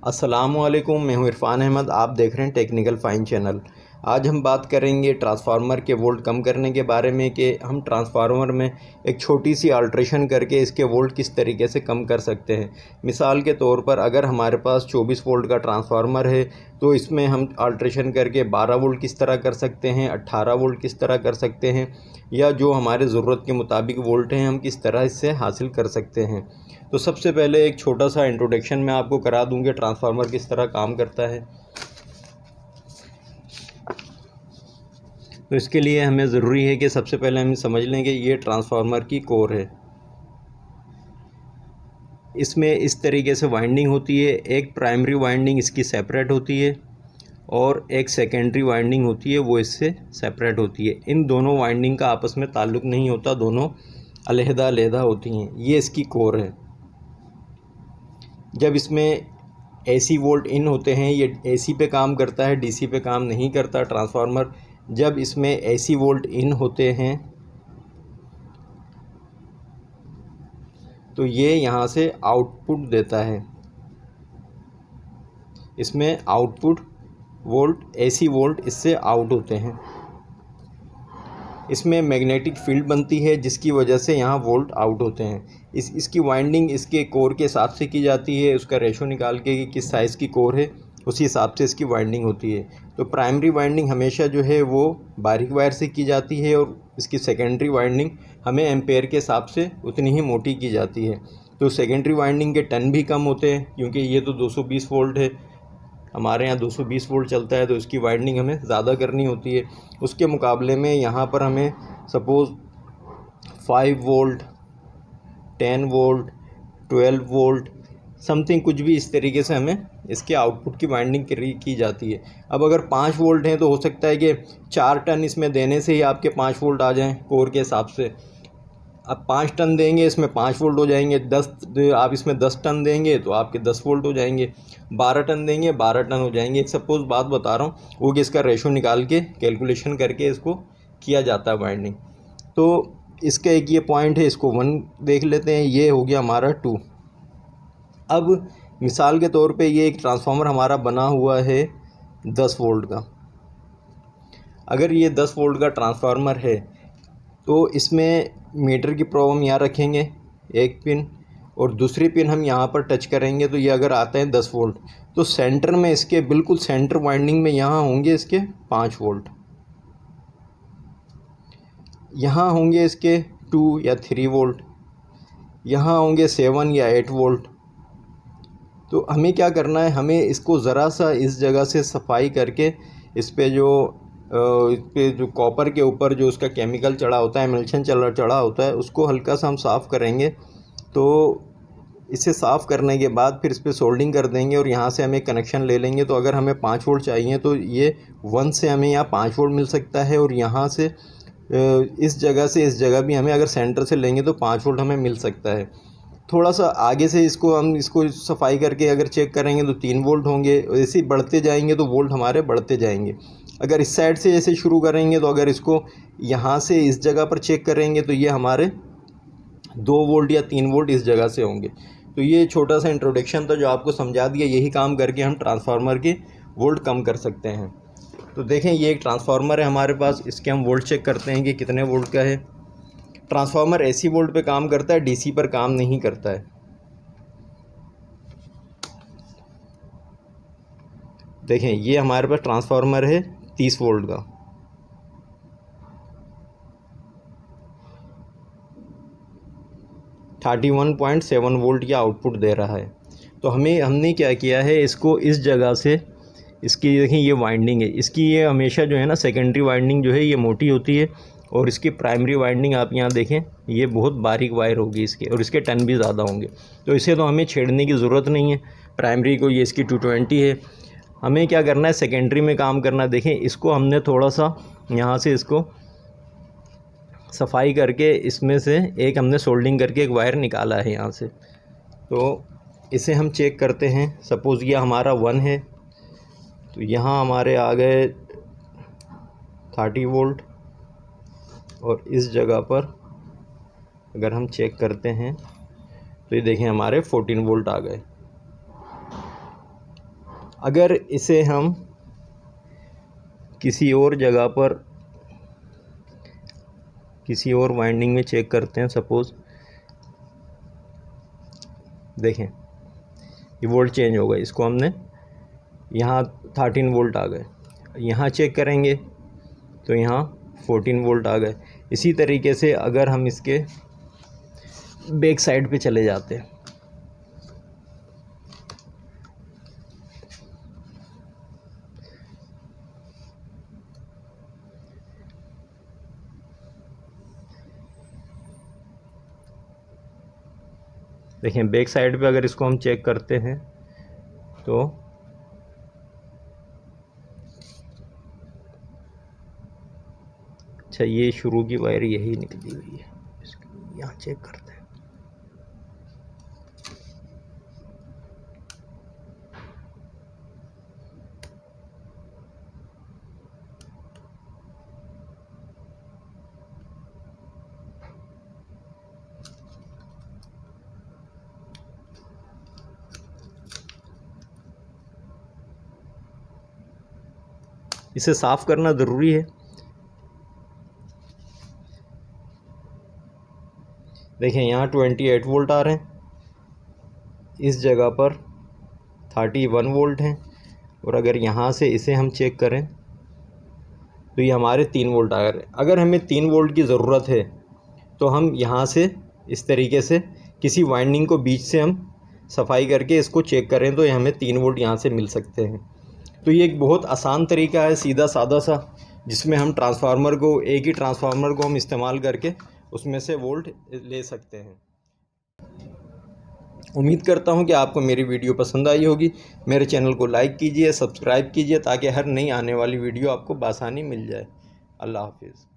अस्सलामुअलैकुम, मैं हूं इरफान अहमद। आप देख रहे हैं टेक्निकल फाइन चैनल। आज हम बात करेंगे ट्रांसफार्मर के वोल्ट कम करने के बारे में कि हम ट्रांसफार्मर में एक छोटी सी अल्ट्रेशन करके इसके वोल्ट किस तरीके से कम कर सकते हैं। मिसाल के तौर पर अगर हमारे पास 24 वोल्ट का ट्रांसफार्मर है तो इसमें हम अल्ट्रेशन करके 12 वोल्ट किस तरह कर सकते हैं, 18 वोल्ट किस तरह कर सकते हैं, या जो हमारे ज़रूरत के मुताबिक वोल्ट हैं हम किस तरह इससे हासिल कर सकते हैं। तो सबसे पहले एक छोटा सा इंट्रोडक्शन मैं आपको करा दूं कि ट्रांसफार्मर किस तरह काम करता है। तो इसके लिए हमें ज़रूरी है कि सबसे पहले हम समझ लें कि ये ट्रांसफार्मर की कोर है। इसमें इस तरीके से वाइंडिंग होती है, एक प्राइमरी वाइंडिंग इसकी सेपरेट होती है और एक सेकेंडरी वाइंडिंग होती है वो इससे सेपरेट होती है। इन दोनों वाइंडिंग का आपस में ताल्लुक़ नहीं होता, दोनों अलहदा अलहदा होती हैं। ये इसकी कोर है। जब इसमें एसी वोल्ट इन होते हैं, ये एसी पे काम करता है, डीसी पे काम नहीं करता ट्रांसफार्मर। जब इसमें एसी वोल्ट इन होते हैं तो ये यहाँ से आउटपुट देता है। इसमें आउटपुट वोल्ट एसी वोल्ट इससे आउट होते हैं। इसमें मैग्नेटिक फील्ड बनती है जिसकी वजह से यहाँ वोल्ट आउट होते हैं। इसकी वाइंडिंग इसके कोर के हिसाब से की जाती है। उसका रेशो निकाल के कि किस साइज़ की कोर है उसी हिसाब से इसकी वाइंडिंग होती है। तो प्राइमरी वाइंडिंग हमेशा जो है वो बारीक वायर से की जाती है और इसकी सेकेंडरी वाइंडिंग हमें एम्पेयर के हिसाब से उतनी ही मोटी की जाती है। तो सेकेंडरी वाइंडिंग के टर्न भी कम होते हैं क्योंकि ये तो 220 वोल्ट है, हमारे यहाँ 220 वोल्ट चलता है, तो इसकी वाइंडिंग हमें ज़्यादा करनी होती है। उसके मुकाबले में यहाँ पर हमें suppose 5 volt, 10 volt, 12 volt something कुछ भी इस तरीके से हमें इसके आउटपुट की वाइंडिंग की जाती है। अब अगर 5 वोल्ट हैं तो हो सकता है कि 4 टन इसमें देने से ही आपके 5 वोल्ट आ जाएँ कोर के हिसाब से। अब 5 टन देंगे इसमें 5 वोल्ट हो जाएंगे। 10 आप इसमें 10 टन देंगे तो आपके 10 वोल्ट हो जाएंगे। 12 टन देंगे 12 टन हो जाएंगे। एक सपोज़ बात बता रहा हूँ, वो कि इसका रेशो निकाल के कैलकुलेशन करके इसको किया जाता है वाइंडिंग। तो इसका एक ये पॉइंट है, इसको 1 देख लेते हैं। ये हो गया हमारा 2। अब मिसाल के तौर पे ये एक ट्रांसफार्मर हमारा बना हुआ है 10 वोल्ट का। अगर ये 10 वोल्ट का ट्रांसफार्मर है तो इसमें मीटर की प्रॉब्लम यहाँ रखेंगे एक पिन, और दूसरी पिन हम यहाँ पर टच करेंगे तो ये अगर आते हैं 10 वोल्ट, तो सेंटर में इसके बिल्कुल सेंटर वाइंडिंग में यहाँ होंगे इसके 5 वोल्ट, यहाँ होंगे इसके 2 या 3 वोल्ट, यहाँ होंगे 7 या 8 वोल्ट। तो हमें क्या करना है, हमें इसको ज़रा सा इस जगह से सफाई करके इस पे जो कॉपर के ऊपर जो उसका केमिकल चढ़ा होता है, एमल्शन चढ़ा होता है, उसको हल्का सा हम साफ़ करेंगे। तो इसे साफ़ करने के बाद फिर इस पर सोल्डिंग कर देंगे और यहाँ से हमें कनेक्शन ले लेंगे। तो अगर हमें 5 वोल्ट चाहिए तो ये 1 से हमें यहाँ 5 वोल्ट मिल सकता है, और यहाँ से इस जगह से इस जगह भी हमें अगर सेंटर से लेंगे तो 5 वोल्ट हमें मिल सकता है। थोड़ा सा आगे से हम इसको सफाई करके अगर चेक करेंगे तो 3 वोल्ट होंगे। ऐसे ही बढ़ते जाएंगे तो वोल्ट हमारे बढ़ते जाएंगे। अगर इस साइड से ऐसे शुरू करेंगे तो अगर इसको यहाँ से इस जगह पर चेक करेंगे तो ये हमारे 2 वोल्ट या 3 वोल्ट इस जगह से होंगे। तो ये छोटा सा इंट्रोडक्शन था जो आपको समझा दिया। यही काम करके हम ट्रांसफार्मर के वोल्ट कम कर सकते हैं। तो देखें, ये एक ट्रांसफार्मर है हमारे पास, इसके हम वोल्ट चेक करते हैं कि कितने वोल्ट का है। ट्रांसफार्मर एसी वोल्ट पे काम करता है, डीसी पर काम नहीं करता है। देखें, ये हमारे पास ट्रांसफार्मर है 30 वोल्ट का। थर्टी 1.7 वोल्ट की आउटपुट दे रहा है। तो हमने क्या किया है, इसको इस जगह से इसकी देखें ये वाइंडिंग है, इसकी ये हमेशा जो है ना सेकेंडरी वाइंडिंग जो है ये मोटी होती है, और इसकी प्राइमरी वाइंडिंग आप यहाँ देखें ये बहुत बारीक वायर होगी इसके, और इसके टन भी ज़्यादा होंगे। तो इसे तो हमें छेड़ने की ज़रूरत नहीं है। प्राइमरी को ये इसकी 220 है। हमें क्या करना है, सेकेंडरी में काम करना। देखें, इसको हमने थोड़ा सा यहाँ से इसको सफाई करके इसमें से एक हमने सोल्डिंग करके एक वायर निकाला है यहाँ से। तो इसे हम चेक करते हैं। सपोज़ ये हमारा 1 है, तो यहाँ हमारे आ गए 30 वोल्ट, और इस जगह पर अगर हम चेक करते हैं तो ये देखें हमारे 14 वोल्ट आ गए। अगर इसे हम किसी और जगह पर किसी और वाइंडिंग में चेक करते हैं, सपोज़ देखें ये वोल्ट चेंज हो गए, इसको हमने यहाँ 13 वोल्ट आ गए, यहाँ चेक करेंगे तो यहाँ 14 वोल्ट आ गए। इसी तरीके से अगर हम इसके बैक साइड पे चले जाते हैं, देखें बैक साइड पे अगर इसको हम चेक करते हैं तो अच्छा ये शुरू की वायर यही निकली हुई है, इसको यहाँ चेक करते हैं। इसे साफ़ करना ज़रूरी है। देखें यहाँ 28 वोल्ट आ रहे हैं, इस जगह पर 31 वोल्ट हैं, और अगर यहाँ से इसे हम चेक करें तो ये हमारे 3 वोल्ट आ रहे हैं। अगर हमें 3 वोल्ट की ज़रूरत है तो हम यहाँ से इस तरीके से किसी वाइंडिंग को बीच से हम सफाई करके इसको चेक करें तो ये हमें 3 वोल्ट यहाँ से मिल सकते हैं। तो ये एक बहुत आसान तरीका है, सीधा सादा सा, जिसमें हम ट्रांसफार्मर को, एक ही ट्रांसफार्मर को हम इस्तेमाल करके उसमें से वोल्ट ले सकते हैं। उम्मीद करता हूँ कि आपको मेरी वीडियो पसंद आई होगी। मेरे चैनल को लाइक कीजिए, सब्सक्राइब कीजिए, ताकि हर नई आने वाली वीडियो आपको बआसानी मिल जाए। अल्लाह हाफिज़।